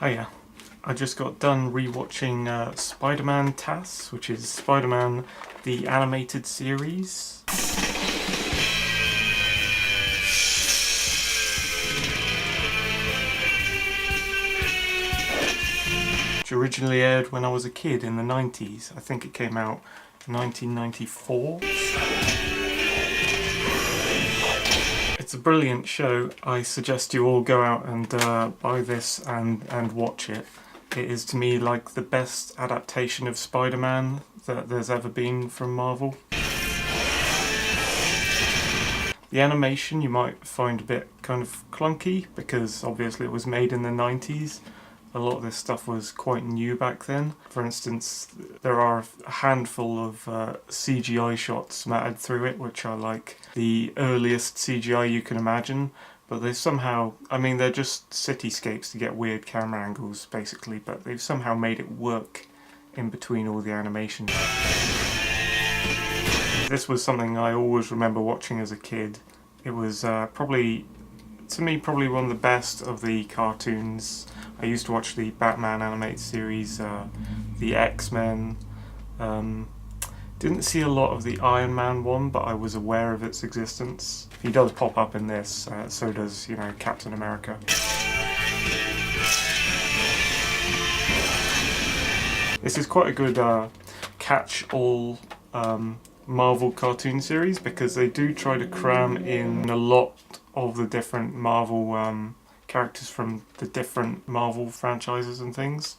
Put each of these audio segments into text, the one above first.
Oh yeah, I just got done rewatching Spider-Man TeknoAXE, which is Spider-Man the animated series. Which originally aired when I was a kid in the 90s. I think it came out in 1994. It's a brilliant show. I suggest you all go out and buy this and watch it. It is to me like the best adaptation of Spider-Man that there's ever been from Marvel. The animation you might find a bit kind of clunky because obviously it was made in the 90s. A lot of this stuff was quite new back then. For instance, there are a handful of CGI shots matted through it, which are like the earliest CGI you can imagine. But they somehow, I mean, they're just cityscapes to get weird camera angles, basically, but they've somehow made it work in between all the animation. This was something I always remember watching as a kid. It was probably, to me, probably one of the best of the cartoons. I used to watch the Batman animated series, the X-Men. Didn't see a lot of the Iron Man one, but I was aware of its existence. He does pop up in this, so does, Captain America. This is quite a good catch-all Marvel cartoon series because they do try to cram in a lot of the different Marvel characters from the different Marvel franchises and things.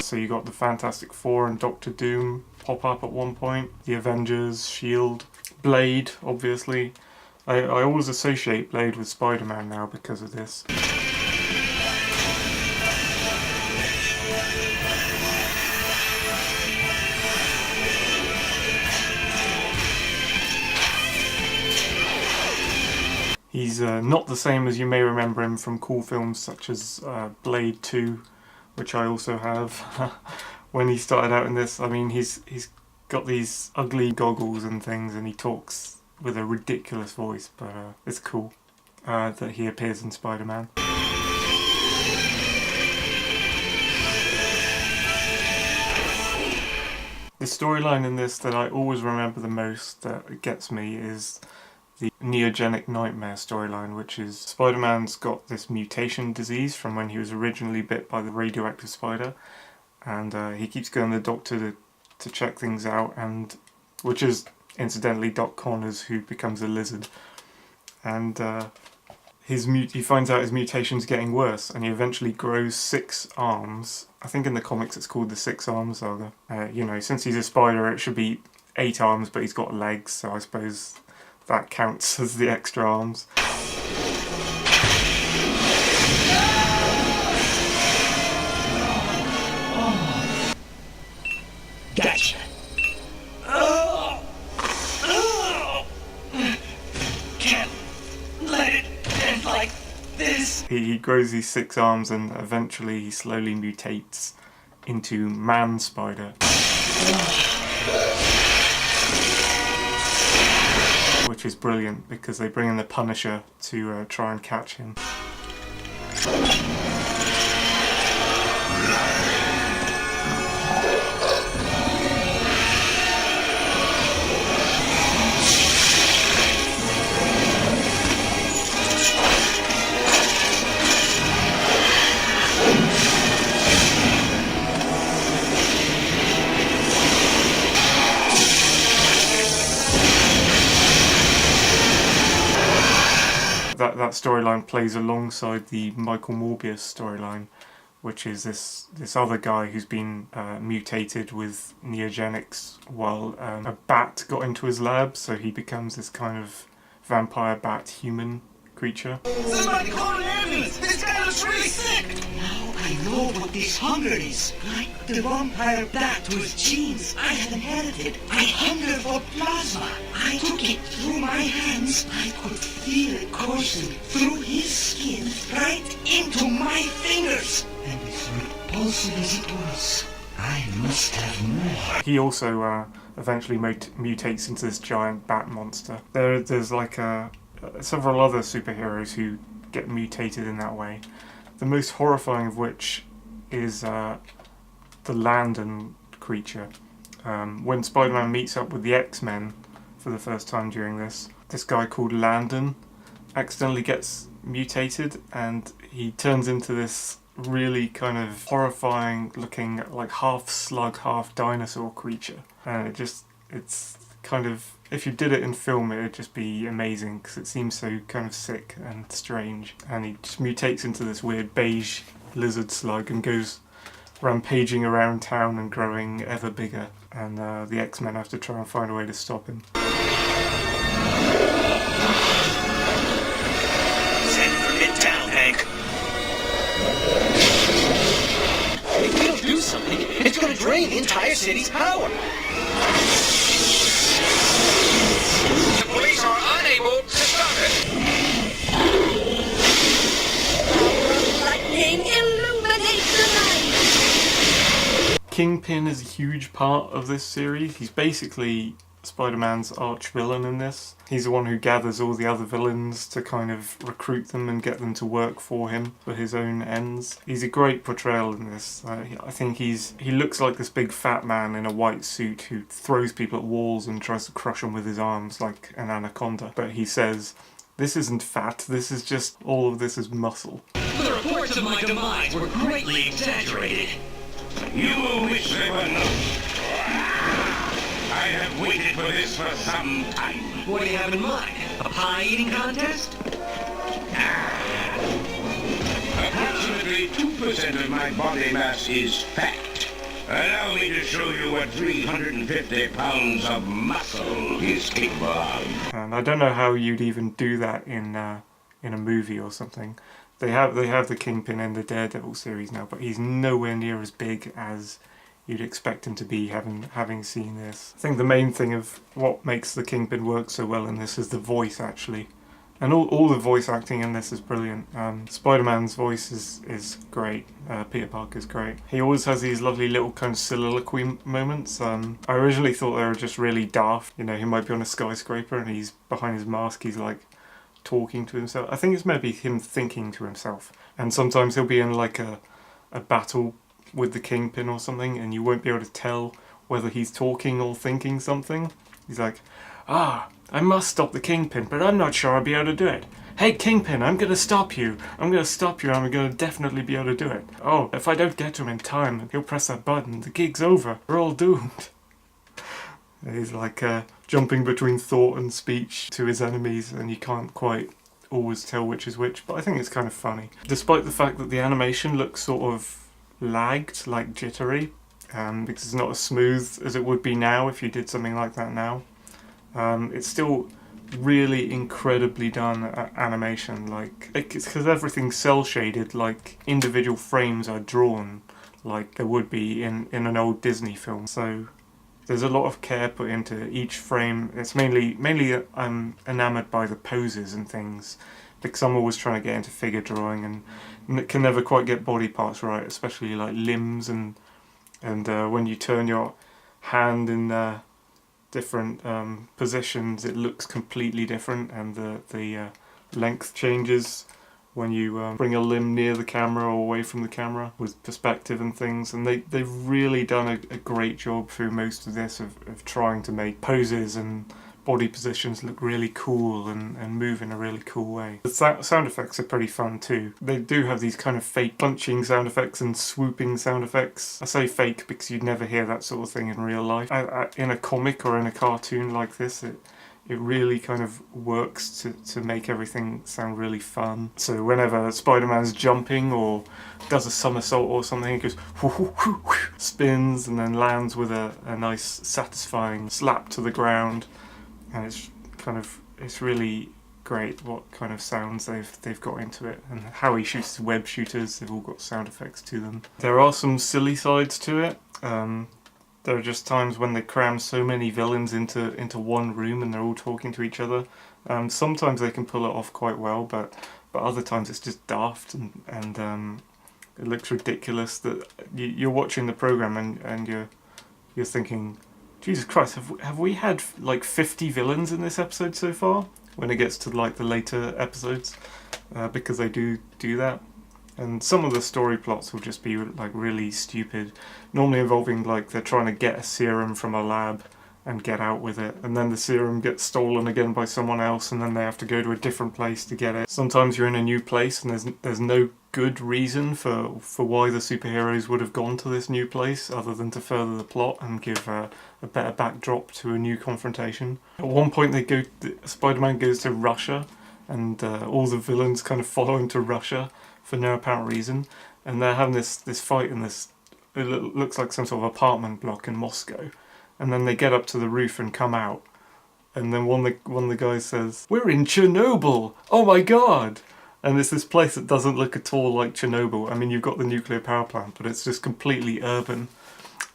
So you got the Fantastic Four and Doctor Doom pop up at one point, the Avengers, S.H.I.E.L.D., Blade, obviously. I always associate Blade with Spider-Man now because of this. He's not the same as you may remember him from cool films such as Blade 2, which I also have. When he started out in this, I mean, he's got these ugly goggles and things, and he talks with a ridiculous voice, but it's cool that he appears in Spider-Man. The storyline in this that I always remember the most that gets me is the Neogenic Nightmare storyline, which is Spider-Man's got this mutation disease from when he was originally bit by the radioactive spider, and he keeps going to the doctor to check things out, and which is incidentally Doc Connors, who becomes a lizard, and he finds out his mutation's getting worse, and he eventually grows 6 arms. I think in the comics it's called the 6 arm saga. Since he's a spider, it should be 8 arms, but he's got legs, so I suppose that counts as the extra arms. Gotcha. Can't let it end like this. He grows these 6 arms and eventually he slowly mutates into Man Spider. Which is brilliant because they bring in the Punisher to try and catch him. That storyline plays alongside the Michael Morbius storyline, which is this other guy who's been mutated with neogenics while a bat got into his lab, so he becomes this kind of vampire bat human creature. Somebody call an ambulance! This guy looks really sick! Now I know what this hunger is. Like the vampire bat whose genes I have inherited. I hunger for plasma. I took it through my hands. I could feel it coursing through his skin right into my fingers. And as repulsive as it was, I must have more. He also eventually mutates into this giant bat monster. There's like several other superheroes who get mutated in that way. The most horrifying of which is the Landon creature. When Spider-Man meets up with the X-Men for the first time during this guy called Landon accidentally gets mutated and he turns into this really kind of horrifying looking like half slug, half dinosaur creature. And it's kind of, if you did it in film it would just be amazing because it seems so kind of sick and strange. And he just mutates into this weird beige lizard slug and goes rampaging around town and growing ever bigger. And the X-Men have to try and find a way to stop him. Send for Midtown, Hank. If we don't do something, it's gonna drain the entire city's power. The police are unable to stop it. Lightning illuminates the night. Kingpin is a huge part of this series. He's basically Spider-Man's arch-villain in this. He's the one who gathers all the other villains to kind of recruit them and get them to work for him for his own ends. He's a great portrayal in this. I think he looks like this big fat man in a white suit who throws people at walls and tries to crush them with his arms like an anaconda. But he says, "This isn't fat, this is just, all of this is muscle." The reports of my demise were greatly exaggerated. You will wish they were not. I have waited for this for some time. What do you have in mind? A pie-eating contest? Approximately 2% of my body mass is fat. Allow me to show you what 350 pounds of muscle is capable of. And I don't know how you'd even do that in a movie or something. They have the Kingpin in the Daredevil series now, but he's nowhere near as big as you'd expect him to be having seen this. I think the main thing of what makes the Kingpin work so well in this is the voice, actually. And all the voice acting in this is brilliant. Spider-Man's voice is great. Peter Parker's great. He always has these lovely little kind of soliloquy moments. I originally thought they were just really daft. You know, he might be on a skyscraper and he's behind his mask, he's like talking to himself. I think it's maybe him thinking to himself. And sometimes he'll be in like a battle with the Kingpin or something and you won't be able to tell whether he's talking or thinking something. He's like, "I must stop the Kingpin, but I'm not sure I'll be able to do it. Hey Kingpin, I'm gonna stop you. I'm gonna stop you and I'm gonna definitely be able to do it. Oh, if I don't get to him in time, he'll press that button. The gig's over. We're all doomed." He's like jumping between thought and speech to his enemies and you can't quite always tell which is which, but I think it's kind of funny. Despite the fact that the animation looks sort of lagged, like jittery, because it's not as smooth as it would be now if you did something like that now. It's still really incredibly done animation, like it's because everything's cell shaded, like individual frames are drawn like there would be in an old Disney film. So there's a lot of care put into each frame. It's mainly I'm enamoured by the poses and things because I'm always trying to get into figure drawing and can never quite get body parts right, especially like limbs and when you turn your hand in different positions it looks completely different, and the length changes when you bring a limb near the camera or away from the camera with perspective and things. And they've really done a great job through most of this of trying to make poses and body positions look really cool and move in a really cool way. The sound effects are pretty fun too. They do have these kind of fake punching sound effects and swooping sound effects. I say fake because you'd never hear that sort of thing in real life. In a comic or in a cartoon like this, it really kind of works to make everything sound really fun. So whenever Spider-Man's jumping or does a somersault or something, it goes spins and then lands with a nice satisfying slap to the ground. And it's really great what kind of sounds they've got into it, and how he shoots his web shooters, they've all got sound effects to them. There are some silly sides to it. There are just times when they cram so many villains into one room and they're all talking to each other. Sometimes they can pull it off quite well, but other times it's just daft and It looks ridiculous. That you're watching the program and you're thinking, Jesus Christ, have we had like 50 villains in this episode so far? When it gets to like the later episodes, because they do that. And some of the story plots will just be like really stupid, normally involving like they're trying to get a serum from a lab and get out with it, and then the serum gets stolen again by someone else, and then they have to go to a different place to get it. Sometimes you're in a new place and there's no good reason for why the superheroes would have gone to this new place other than to further the plot and give a better backdrop to a new confrontation. At one point Spider-Man goes to Russia, and all the villains kind of follow him to Russia for no apparent reason, and they're having this fight in this, it looks like some sort of apartment block in Moscow, and then they get up to the roof and come out, and then one of the guys says, "We're in Chernobyl! Oh my god!" And it's this place that doesn't look at all like Chernobyl. I mean, you've got the nuclear power plant, but it's just completely urban,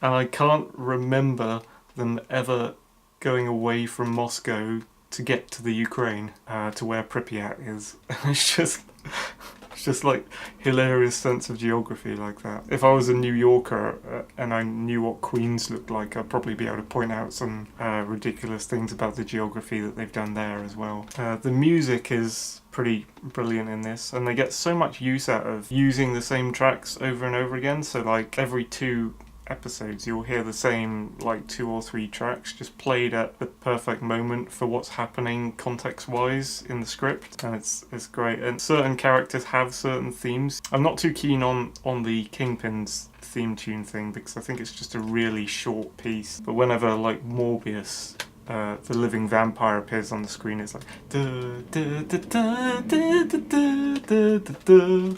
and I can't remember them ever going away from Moscow to get to the Ukraine, to where Pripyat is. It's just like hilarious sense of geography like that. If I was a New Yorker and I knew what Queens looked like, I'd probably be able to point out some ridiculous things about the geography that they've done there as well. The music is pretty brilliant in this, and they get so much use out of using the same tracks over and over again. So like every 2 episodes you'll hear the same like 2 or 3 tracks just played at the perfect moment for what's happening context wise in the script, and it's great. And certain characters have certain themes. I'm not too keen on the Kingpin's theme tune thing because I think it's just a really short piece, but whenever like Morbius, the living vampire, appears on the screen, it's like da, da, da, da, da, da, da, da, da.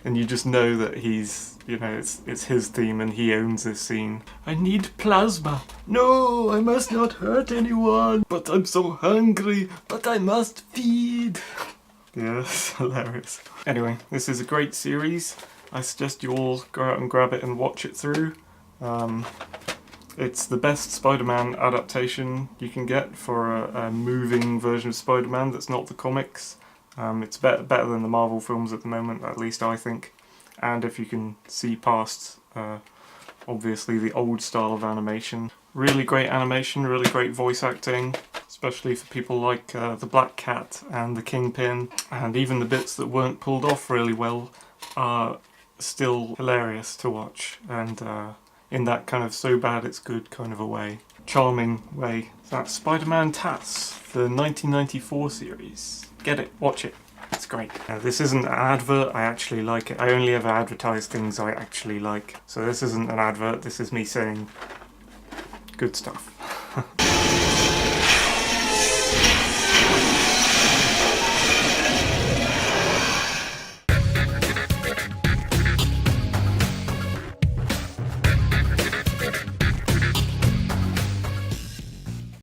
And you just know that he's, it's his theme and he owns this scene. I need plasma. No, I must not hurt anyone. But I'm so hungry. But I must feed. Yeah, that's hilarious. Anyway, this is a great series. I suggest you all go out and grab it and watch it through. It's the best Spider-Man adaptation you can get for a moving version of Spider-Man that's not the comics. It's better than the Marvel films at the moment, at least I think. And if you can see past, obviously, the old style of animation. Really great animation, really great voice acting, especially for people like the Black Cat and the Kingpin. And even the bits that weren't pulled off really well are still hilarious to watch. And in that kind of so bad it's good kind of a way. Charming way. That's Spider-Man TeknoAXE, the 1994 series. Get it, watch it, it's great. This isn't an advert, I actually like it. I only ever advertise things I actually like. So this isn't an advert, this is me saying good stuff.